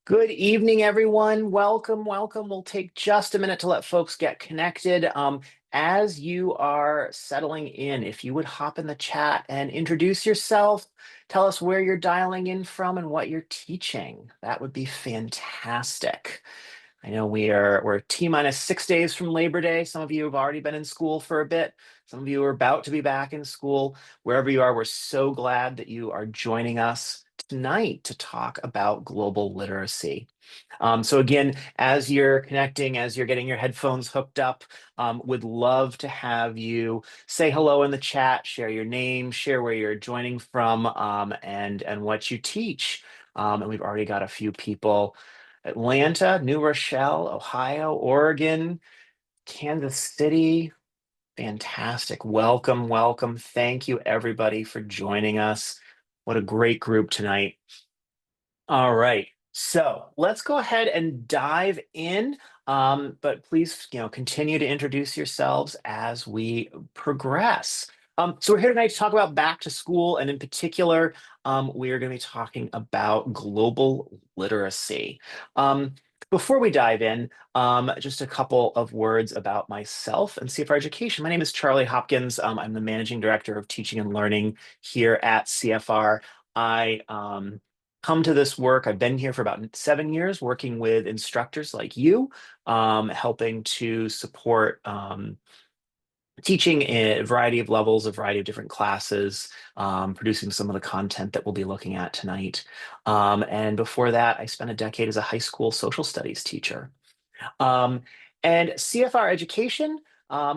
Good evening, everyone. Welcome, welcome. We'll take just a minute to let folks get connected. As you are settling in, if you would hop in the chat and introduce yourself, tell us where you're dialing in from and what you're teaching. That would be fantastic. I know we're T minus 6 days from Labor Day. Some of you have already been in school for a bit. Some of you are about to be back in school. Wherever you are, we're so glad that you are joining us tonight to talk about global literacy. So again, as you're connecting, as you're getting your headphones hooked up, would love to have you say hello in the chat, share your name, share where you're joining from, and what you teach. And we've already got a few people. Atlanta, New Rochelle, Ohio, Oregon, Kansas City. Fantastic. Welcome, welcome. Thank you, everybody, for joining us. What a great group tonight. All right. So let's go ahead and dive in. But please, continue to introduce yourselves as we progress. So we're here tonight to talk about back to school, and in particular, we are going to be talking about global literacy. Um, Before we dive in, just a couple of words about myself and CFR Education. My name is Charlie Hopkins. I'm the Managing Director of Teaching and Learning here at CFR. I come to this work. I've been here for about 7 years, working with instructors like you, helping to support teaching in a variety of levels, a variety of different classes, producing some of the content that we'll be looking at tonight. And before that, I spent a decade as a high school social studies teacher. Um, and CFR Education,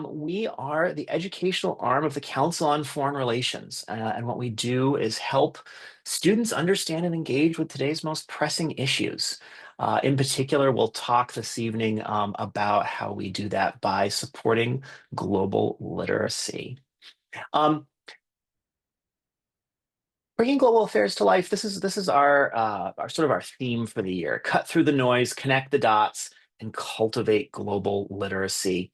we are the educational arm of the Council on Foreign Relations. And what we do is help students understand and engage with today's most pressing issues. In particular, we'll talk this evening about how we do that by supporting global literacy. Um, Bringing global affairs to life. This is our sort of our theme for the year. Cut through the noise, connect the dots, and cultivate global literacy.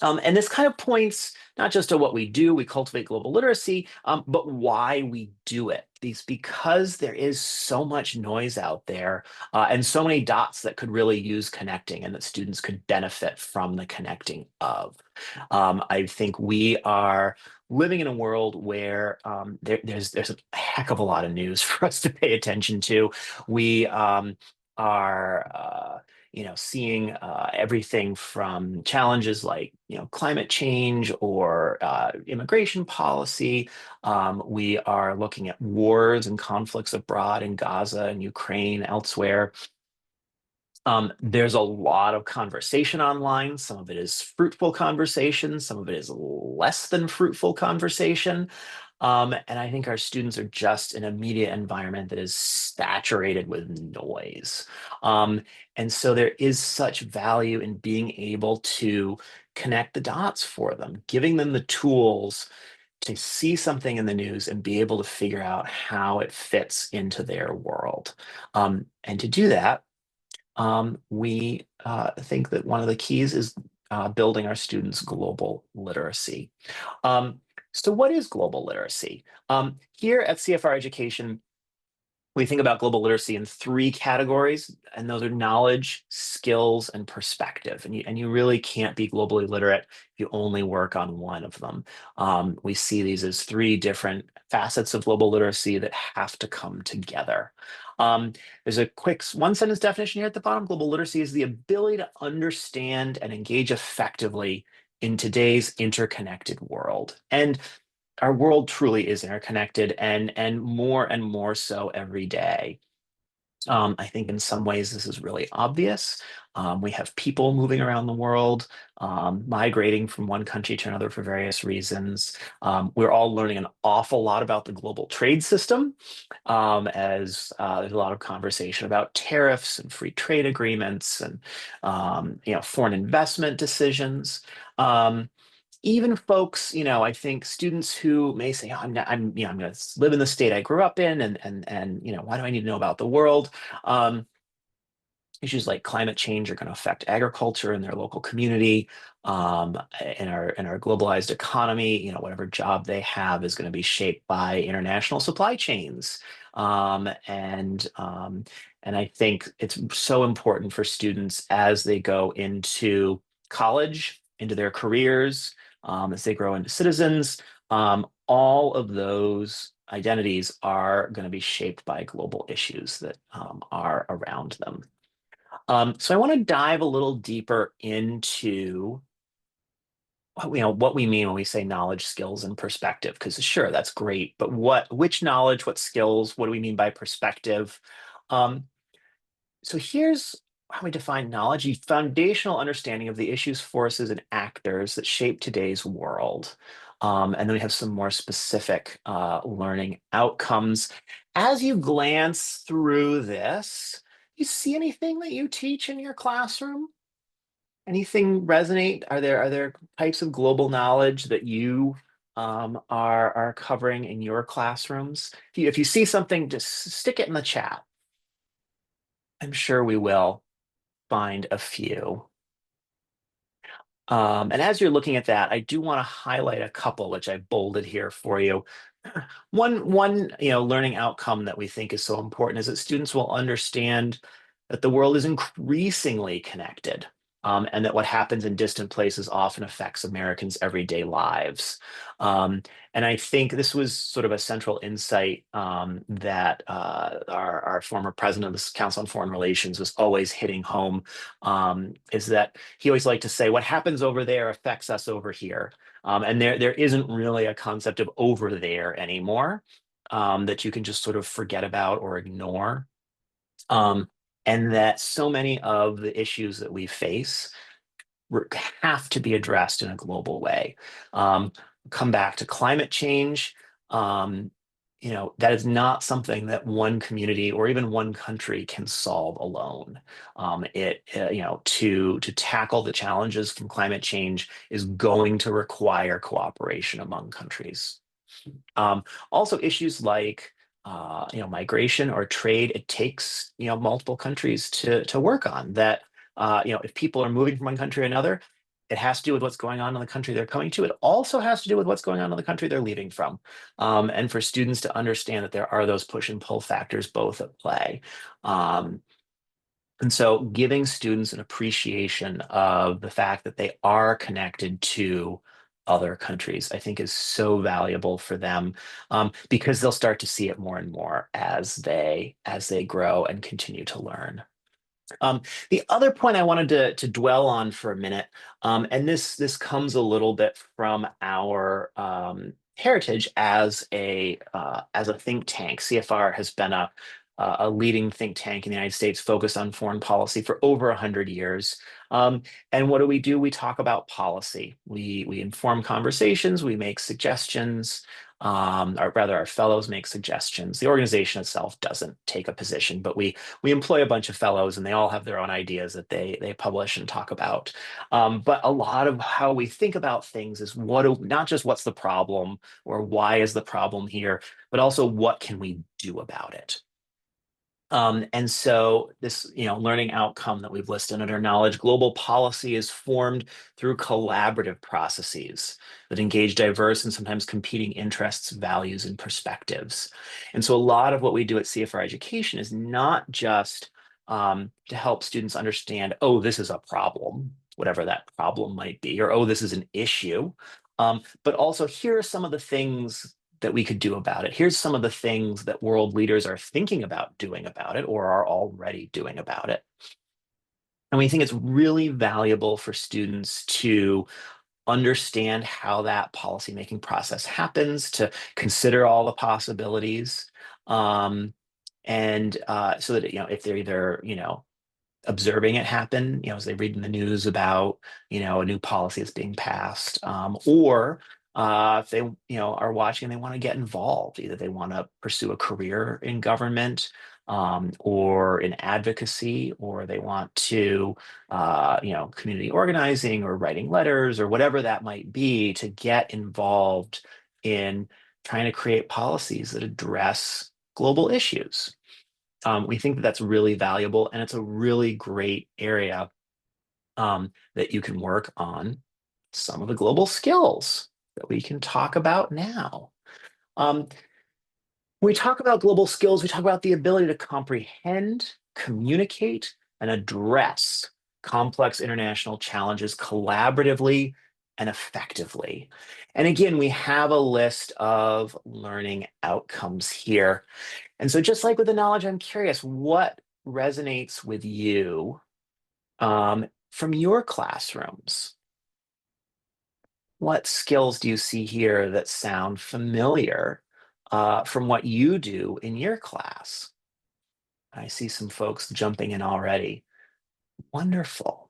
And this kind of points not just to what we do, we cultivate global literacy, but why we do it. Because there is so much noise out there and so many dots that could really use connecting and that students could benefit from the connecting of. I think we are living in a world where there's a heck of a lot of news for us to pay attention to. We are seeing everything from challenges like, climate change or immigration policy. We are looking at wars and conflicts abroad in Gaza and Ukraine, elsewhere. There's a lot of conversation online. Some of it is fruitful conversation, some of it is less than fruitful conversation. And I think our students are just in a media environment that is saturated with noise. Um, and so there is such value in being able to connect the dots for them, giving them the tools to see something in the news and be able to figure out how it fits into their world. And to do that, we think that one of the keys is building our students' global literacy. So what is global literacy? Here at CFR Education, we think about global literacy in three categories, and those are knowledge, skills, and perspective. And you really can't be globally literate if you only work on one of them. We see these as three different facets of global literacy that have to come together. There's a quick one sentence definition here at the bottom. Global literacy is the ability to understand and engage effectively in today's interconnected world. And our world truly is interconnected and more so every day. I think in some ways this is really obvious. We have people moving around the world, migrating from one country to another for various reasons. We're all learning an awful lot about the global trade system, as there's a lot of conversation about tariffs and free trade agreements and foreign investment decisions. Even folks, I think students who may say, oh, I'm going to live in the state I grew up in, and why do I need to know about the world? Um, Issues like climate change are going to affect agriculture in their local community, in our globalized economy. Whatever job they have is going to be shaped by international supply chains. And I think it's so important for students as they go into college, into their careers, as they grow into citizens. All of those identities are going to be shaped by global issues that are around them. So I want to dive a little deeper into what we mean when we say knowledge, skills, and perspective. Because sure, that's great, but which knowledge, what skills, what do we mean by perspective? Um, so here's how we define knowledge: a foundational understanding of the issues, forces, and actors that shape today's world. And then we have some more specific learning outcomes. As you glance through this, you see anything that you teach in your classroom? Anything resonate? Are there types of global knowledge that you are covering in your classrooms? If you see something, just stick it in the chat. I'm sure we will find a few. And as you're looking at that, I do want to highlight a couple which I bolded here for you. One, learning outcome that we think is so important is that students will understand that the world is increasingly connected, and that what happens in distant places often affects Americans' everyday lives. Um, and I think this was sort of a central insight that our former president of the Council on Foreign Relations was always hitting home, is that he always liked to say, what happens over there affects us over here. And there isn't really a concept of over there anymore, that you can just sort of forget about or ignore. Um, and that so many of the issues that we face have to be addressed in a global way. Um, Come back to climate change. Um, that is not something that one community or even one country can solve alone. To tackle the challenges from climate change is going to require cooperation among countries. Um, Also, issues like migration or trade, it takes multiple countries to work on that. If people are moving from one country to another, it has to do with what's going on in the country they're coming to. It also has to do with what's going on in the country they're leaving from. And for students to understand that there are those push and pull factors both at play. Um, and so giving students an appreciation of the fact that they are connected to other countries, I think is so valuable for them, because they'll start to see it more and more as they grow and continue to learn. The other point I wanted to dwell on for a minute, and this comes a little bit from our heritage as a think tank. CFR has been a leading think tank in the United States focused on foreign policy for over 100 years. Um, and what do? We talk about policy. We inform conversations. We make suggestions. Or rather, our fellows make suggestions. The organization itself doesn't take a position, but we employ a bunch of fellows and they all have their own ideas that they publish and talk about. But a lot of how we think about things is not just what's the problem or why is the problem here, but also what can we do about it. And so this, learning outcome that we've listed under knowledge, global policy is formed through collaborative processes that engage diverse and sometimes competing interests, values, and perspectives. And so a lot of what we do at CFR Education is not just to help students understand, oh, this is a problem, whatever that problem might be, or oh, this is an issue. But also, here are some of the things that we could do about it. Here's some of the things that world leaders are thinking about doing about it or are already doing about it. And we think it's really valuable for students to understand how that policymaking process happens, to consider all the possibilities. And so that, if they're either, observing it happen, as they read in the news about, a new policy that's being passed, or if they, are watching and they want to get involved, either they want to pursue a career in government, or in advocacy, or they want to, community organizing or writing letters or whatever that might be to get involved in trying to create policies that address global issues. We think that that's really valuable, and it's a really great area that you can work on some of the global skills that we can talk about now. Um, When we talk about global skills, we talk about the ability to comprehend, communicate, and address complex international challenges collaboratively and effectively. And again, we have a list of learning outcomes here. And so, just like with the knowledge, I'm curious what resonates with you from your classrooms? What skills do you see here that sound familiar from what you do in your class? I see some folks jumping in already. Wonderful.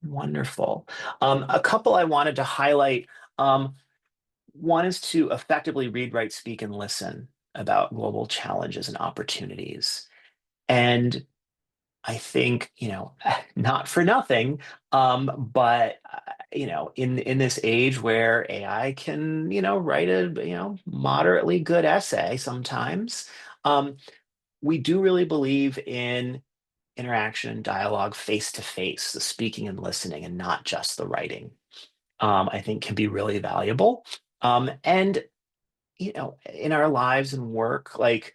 Wonderful. A couple I wanted to highlight. Um, One is to effectively read, write, speak, and listen about global challenges and opportunities. And I think, not for nothing, but in this age where AI can, write a, moderately good essay sometimes, um, we do really believe in interaction, dialogue, face to face, the speaking and listening, and not just the writing. I think can be really valuable. And in our lives and work, like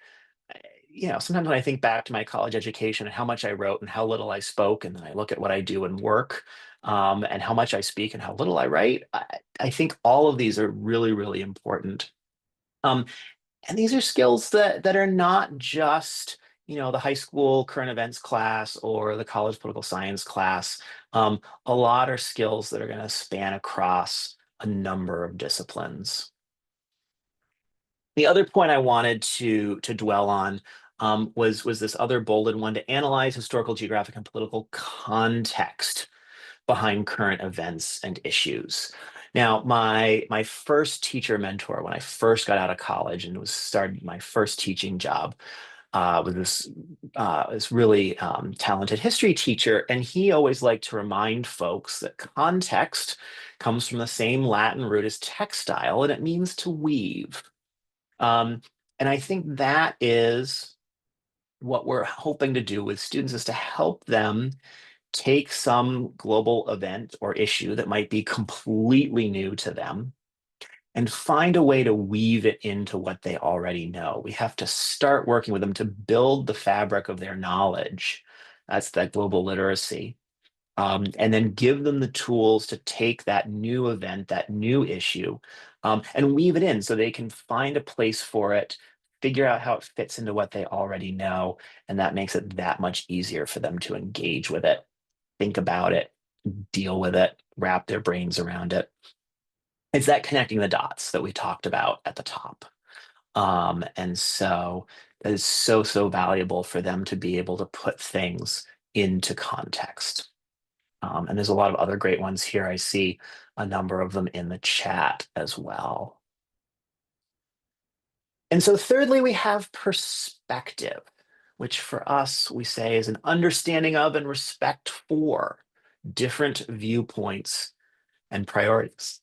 sometimes when I think back to my college education and how much I wrote and how little I spoke, and then I look at what I do in work, and how much I speak and how little I write, I think all of these are really, really important. Um, and these are skills that are not just, the high school current events class or the college political science class. A lot are skills that are going to span across a number of disciplines. The other point I wanted to dwell on was this other bolded one to analyze historical, geographic, and political context behind current events and issues. Now, my first teacher mentor when I first got out of college and was started my first teaching job was this really talented history teacher, and he always liked to remind folks that context comes from the same Latin root as textile, and it means to weave. Um, and I think that is what we're hoping to do with students is to help them take some global event or issue that might be completely new to them and find a way to weave it into what they already know. We have to start working with them to build the fabric of their knowledge. That's that global literacy. And then give them the tools to take that new event, that new issue, and weave it in so they can find a place for it, figure out how it fits into what they already know, and that makes it that much easier for them to engage with it, think about it, deal with it, wrap their brains around it. It's that connecting the dots that we talked about at the top. And so that is so, so valuable for them to be able to put things into context. And there's a lot of other great ones here. I see a number of them in the chat as well. And so, thirdly, we have perspective, which for us we say is an understanding of and respect for different viewpoints and priorities.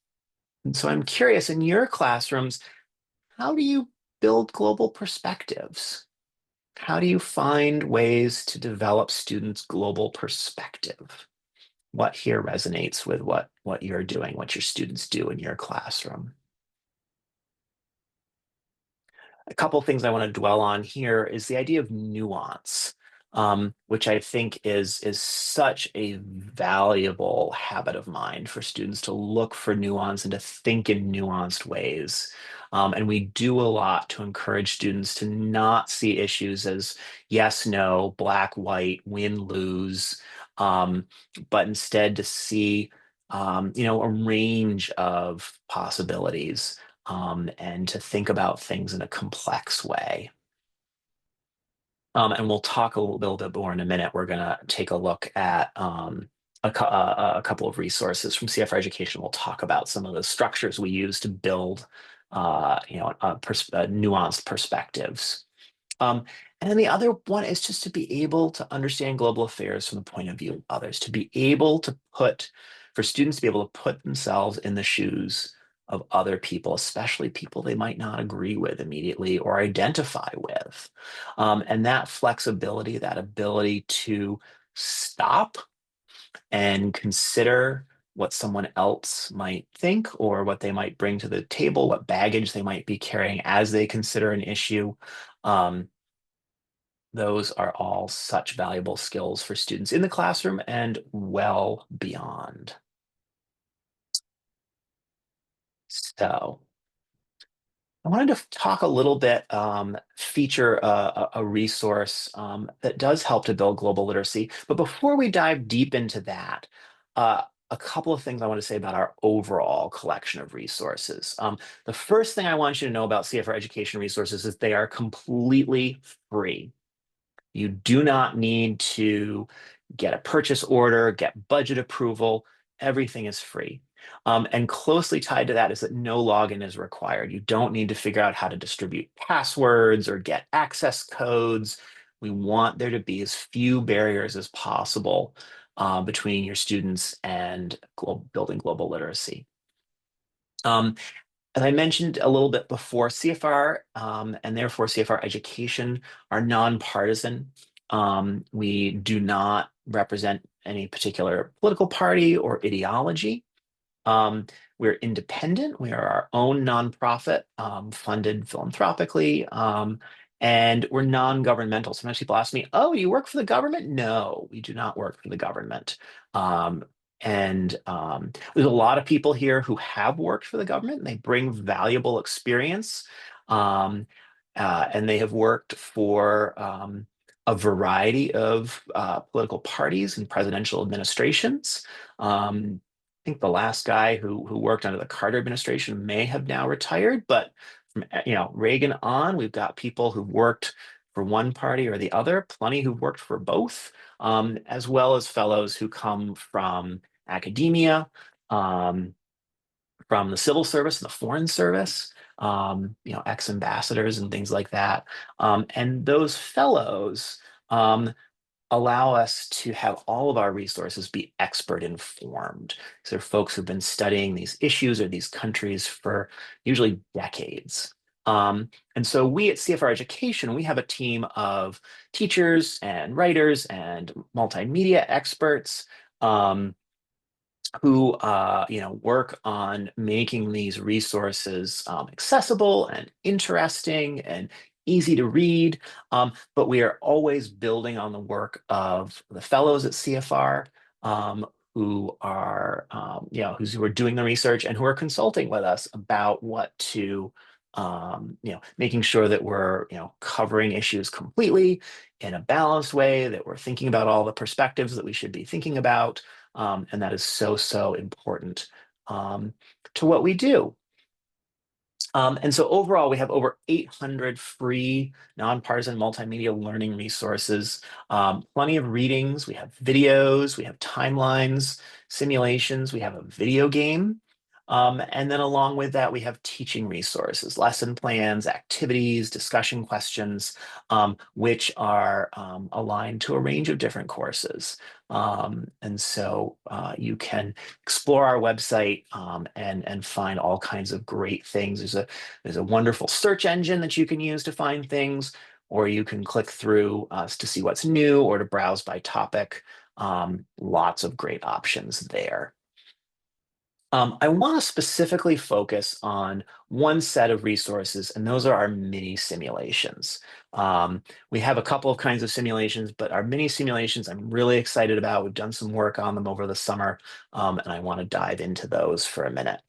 And so, I'm curious in your classrooms, how do you build global perspectives? How do you find ways to develop students' global perspective? What here resonates with what you're doing, what your students do in your classroom? A couple of things I want to dwell on here is the idea of nuance, which I think is such a valuable habit of mind for students to look for nuance and to think in nuanced ways. And we do a lot to encourage students to not see issues as yes, no, black, white, win, lose, but instead to see a range of possibilities, and to think about things in a complex way. And we'll talk a little bit more in a minute. We're going to take a look at a couple of resources from CFR Education. We'll talk about some of the structures we use to build, nuanced perspectives. Um, and then the other one is just to be able to understand global affairs from the point of view of others, to be able to for students to be able to put themselves in the shoes of other people, especially people they might not agree with immediately or identify with. And that flexibility, that ability to stop and consider what someone else might think or what they might bring to the table, what baggage they might be carrying as they consider an issue. Um, those are all such valuable skills for students in the classroom and well beyond. So I wanted to talk a little bit, feature a resource that does help to build global literacy. But before we dive deep into that, a couple of things I want to say about our overall collection of resources. The first thing I want you to know about CFR Education resources is they are completely free. You do not need to get a purchase order, get budget approval. Everything is free. And closely tied to that is that no login is required. You don't need to figure out how to distribute passwords or get access codes. We want there to be as few barriers as possible between your students and building global literacy. Um, as I mentioned a little bit before, CFR and therefore CFR education are nonpartisan. We do not represent any particular political party or ideology. We're independent. We are our own nonprofit, funded philanthropically, and we're non-governmental. Sometimes people ask me, "Oh, you work for the government?" No, we do not work for the government. Um, and there's a lot of people here who have worked for the government, and they bring valuable experience. Um, and they have worked for a variety of political parties and presidential administrations. I think the last guy who worked under the Carter administration may have now retired, but from Reagan on, we've got people who've worked for one party or the other, plenty who've worked for both, as well as fellows who come from academia, um, from the civil service and the foreign service, ex-ambassadors and things like that. And those fellows allow us to have all of our resources be expert informed. So folks who've been studying these issues or these countries for usually decades. And so we at CFR Education, we have a team of teachers and writers and multimedia experts who work on making these resources accessible and interesting and easy to read. But we are always building on the work of the fellows at CFR, who are who are doing the research and who are consulting with us about what to making sure that we're covering issues completely in a balanced way, that we're thinking about all the perspectives that we should be thinking about. And that is so, so important um, to what we do. And so overall, we have over 800 free, nonpartisan multimedia learning resources, plenty of readings, we have videos, we have timelines, simulations, we have a video game. And then along with that, we have teaching resources, lesson plans, activities, discussion questions, which are aligned to a range of different courses. And so you can explore our website and find all kinds of great things. There's a wonderful search engine that you can use to find things, or you can click through to see what's new or to browse by topic. Lots of great options there. I want to specifically focus on one set of resources, and those are our mini simulations. We have a couple of kinds of simulations, but our mini simulations I'm really excited about. We've done some work on them over the summer, and I want to dive into those for a minute.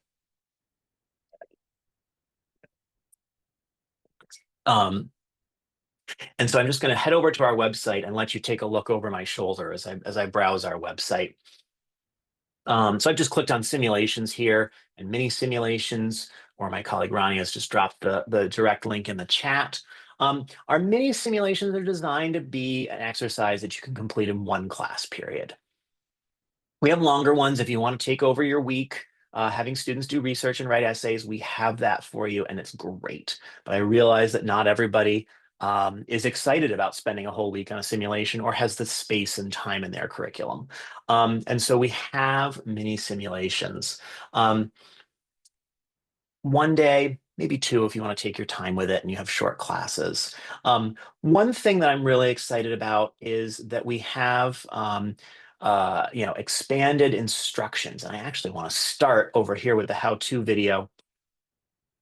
Um, and so I'm just going to head over to our website and let you take a look over my shoulder as I browse our website. So I've just clicked on simulations here and mini simulations, or my colleague Ronnie has just dropped the direct link in the chat. Our mini simulations are designed to be an exercise that you can complete in one class period. We have longer ones if you want to take over your week, having students do research and write essays. We have that for you, and it's great. But I realize that not everybody is excited about spending a whole week on a simulation or has the space and time in their curriculum. And so we have mini simulations. One day, maybe two if you want to take your time with it and you have short classes. One thing that I'm really excited about is that we have expanded instructions. And I actually want to start over here with the how-to video.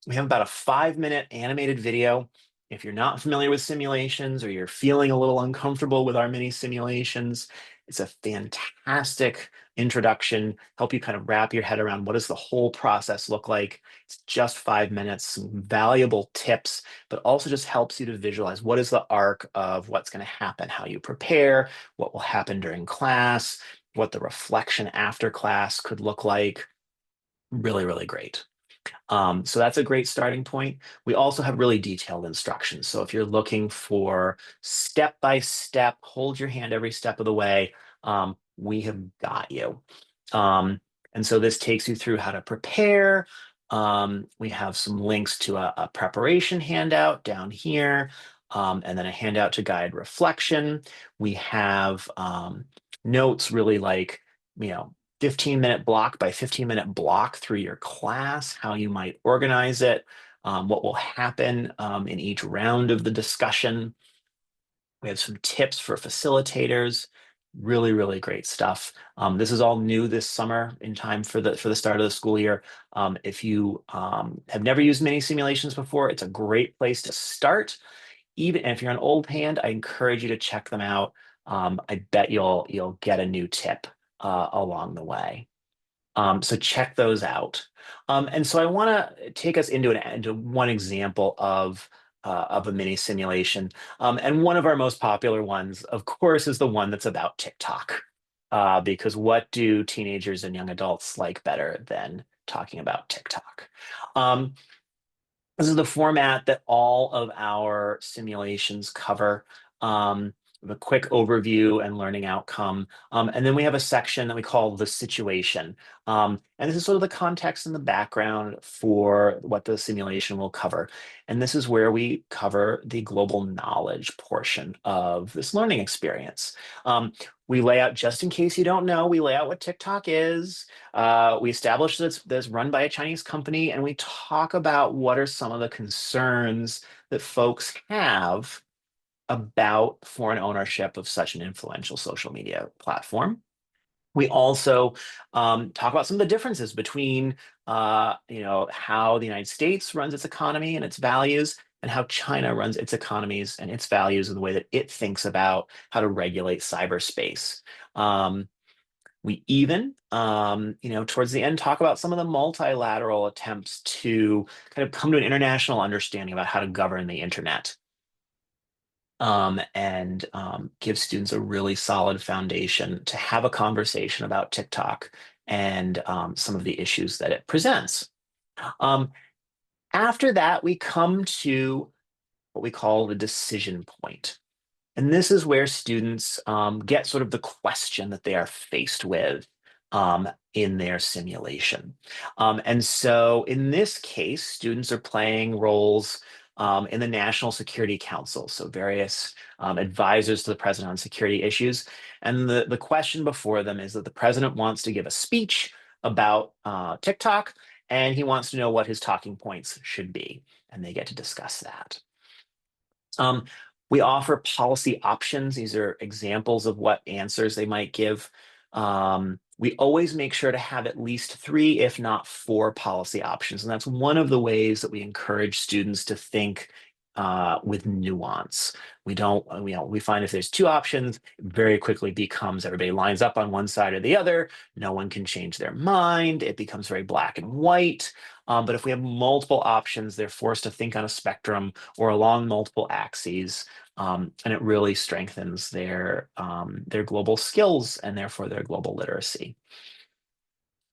We have about a 5-minute animated video. If you're not familiar with simulations or you're feeling a little uncomfortable with our mini simulations, it's a fantastic introduction, help you kind of wrap your head around what does the whole process look like. It's just 5 minutes, some valuable tips, but also just helps you to visualize what is the arc of what's going to happen, how you prepare, what will happen during class, what the reflection after class could look like. Really, really great. So that's a great starting point. We also have really detailed instructions. So if you're looking for step by step, hold your hand every step of the way, we have got you. And so this takes you through how to prepare. We have some links to a preparation handout down here, and then a handout to guide reflection. We have notes really like, 15-minute block by 15-minute block through your class, how you might organize it, what will happen in each round of the discussion. We have some tips for facilitators. Really, really great stuff. This is all new this summer in time for the start of the school year. If you have never used mini simulations before, it's a great place to start. Even if you're an old hand, I encourage you to check them out. I bet you'll get a new tip along the way. So check those out. And so I want to take us into one example of a mini simulation. And one of our most popular ones, of course, is the one that's about TikTok. Because what do teenagers and young adults like better than talking about TikTok? Um, this is the format that all of our simulations cover. A quick overview and learning outcome. And then we have a section that we call the situation. And this is sort of the context and the background for what the simulation will cover. And this is where we cover the global knowledge portion of this learning experience. We lay out, just in case you don't know, we lay out what TikTok is. We establish that it's run by a Chinese company, and we talk about what are some of the concerns that folks have about foreign ownership of such an influential social media platform. We also talk about some of the differences between, how the United States runs its economy and its values, and how China runs its economies and its values in the way that it thinks about how to regulate cyberspace. We even, towards the end, talk about some of the multilateral attempts to kind of come to an international understanding about how to govern the internet. And give students a really solid foundation to have a conversation about TikTok and some of the issues that it presents. Um, After that, we come to what we call the decision point. And this is where students get sort of the question that they are faced with in their simulation. And so in this case, students are playing roles in the National Security Council, so various advisors to the president on security issues. And the question before them is that the president wants to give a speech about TikTok, and he wants to know what his talking points should be, and they get to discuss that. Um, we offer policy options. These are examples of what answers they might give. We always make sure to have at least 3, if not 4 policy options. And that's one of the ways that we encourage students to think with nuance. We don't, we find if there's 2 options, it very quickly becomes everybody lines up on one side or the other. No one can change their mind. It becomes very black and white. But if we have multiple options, they're forced to think on a spectrum or along multiple axes, and it really strengthens their global skills and therefore their global literacy.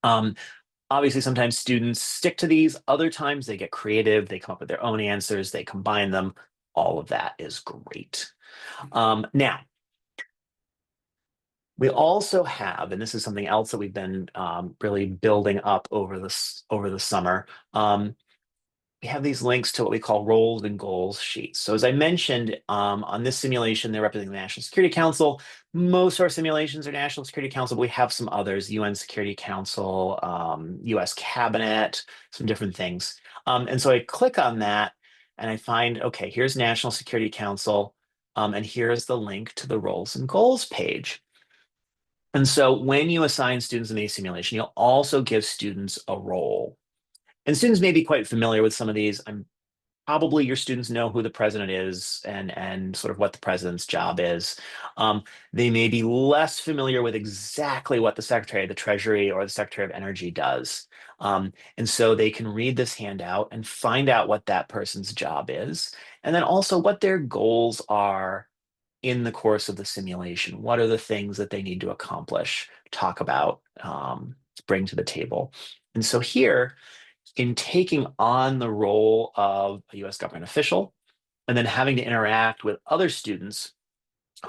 Obviously, sometimes students stick to these. Other times they get creative. They come up with their own answers. They combine them. All of that is great. Now, we also have, and this is something else that we've been really building up over the summer. We have these links to what we call roles and goals sheets. So as I mentioned, on this simulation, they're representing the National Security Council. Most of our simulations are National Security Council, but we have some others, UN Security Council, US Cabinet, some different things. And so I click on that and I find, okay, here's National Security Council, and here's the link to the roles and goals page. And so when you assign students in the simulation, you'll also give students a role. And students may be quite familiar with some of these. I'm probably your students know who the president is and sort of what the president's job is. Um, they may be less familiar with exactly what the Secretary of the Treasury or the Secretary of Energy does. And so they can read this handout and find out what that person's job is, and then also what their goals are in the course of the simulation. What are the things that they need to accomplish, talk about, bring to the table? And so here, in taking on the role of a US government official and then having to interact with other students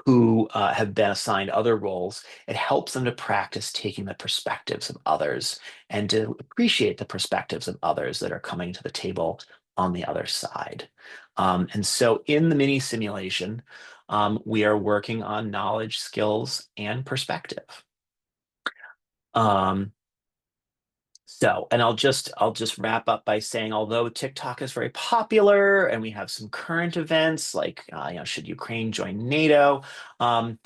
who have been assigned other roles, it helps them to practice taking the perspectives of others and to appreciate the perspectives of others that are coming to the table on the other side. And so in the mini simulation, we are working on knowledge, skills, and perspective. Um, and I'll just wrap up by saying, although TikTok is very popular and we have some current events like, should Ukraine join NATO? Um,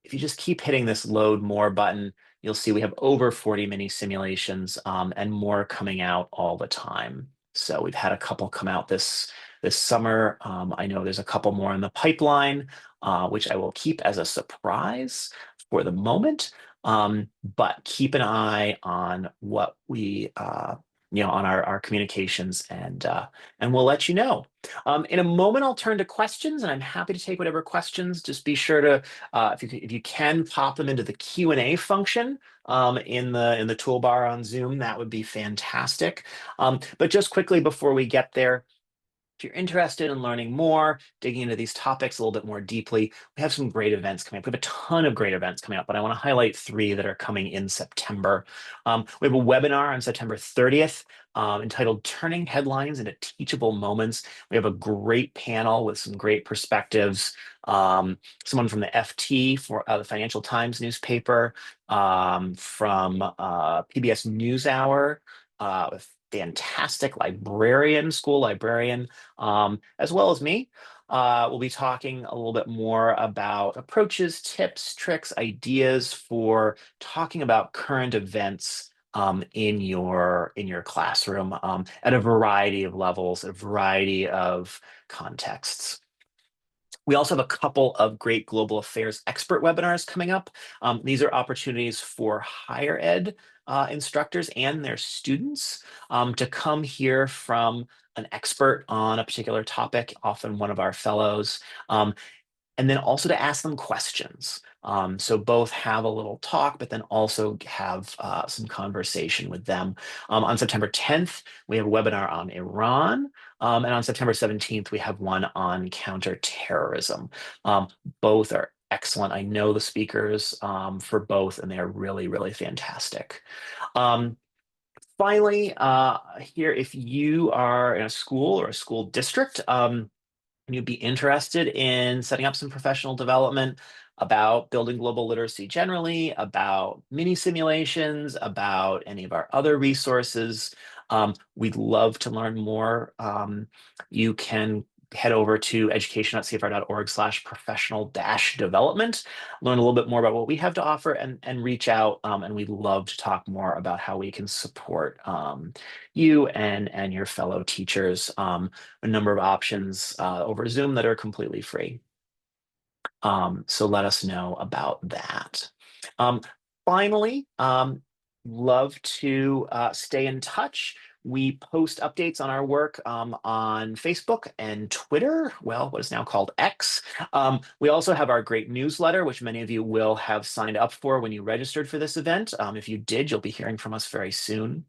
if you just keep hitting this load more button, you'll see we have over 40 mini simulations and more coming out all the time. So we've had a couple come out this summer. I know there's a couple more in the pipeline, which I will keep as a surprise for the moment. But keep an eye on what we on our communications, and we'll let you know. In a moment, I'll turn to questions, and I'm happy to take whatever questions. Just be sure to if you can pop them into the Q&A function in the toolbar on Zoom, that would be fantastic. But just quickly before we get there, if you're interested in learning more, digging into these topics a little bit more deeply, we have some great events coming up. We have a ton of great events coming up, but I want to highlight three that are coming in September. We have a webinar on September 30th entitled Turning Headlines into Teachable Moments. We have a great panel with some great perspectives. Someone from the FT, for the Financial Times newspaper, from PBS NewsHour, with fantastic librarian, school librarian, as well as me. We'll be talking a little bit more about approaches, tips, tricks, ideas for talking about current events in your classroom at a variety of levels, a variety of contexts. We also have a couple of great global affairs expert webinars coming up. These are opportunities for higher ed instructors and their students to come hear from an expert on a particular topic, often one of our fellows, and then also to ask them questions. So both have a little talk, but then also have some conversation with them. On September 10th, we have a webinar on Iran. And on September 17th, we have one on counterterrorism. Both are excellent. I know the speakers for both, and they are really, really fantastic. Um, Finally, here, if you are in a school or a school district, and you'd be interested in setting up some professional development about building global literacy generally, about mini simulations, about any of our other resources, we'd love to learn more. You can head over to education.cfr.org/professional-development, learn a little bit more about what we have to offer, and reach out. And we'd love to talk more about how we can support you and your fellow teachers. A number of options over Zoom that are completely free. So let us know about that. Um, Finally, love to stay in touch. We post updates on our work on Facebook and Twitter, well, what is now called X. We also have our great newsletter, which many of you will have signed up for when you registered for this event. If you did, you'll be hearing from us very soon.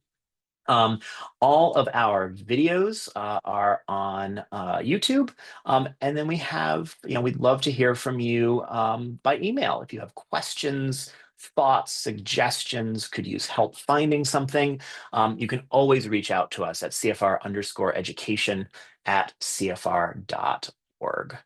Um, all of our videos are on YouTube. And then we have, we'd love to hear from you by email. If you have questions, thoughts, suggestions, could use help finding something, you can always reach out to us at CFR_education@cfr.org.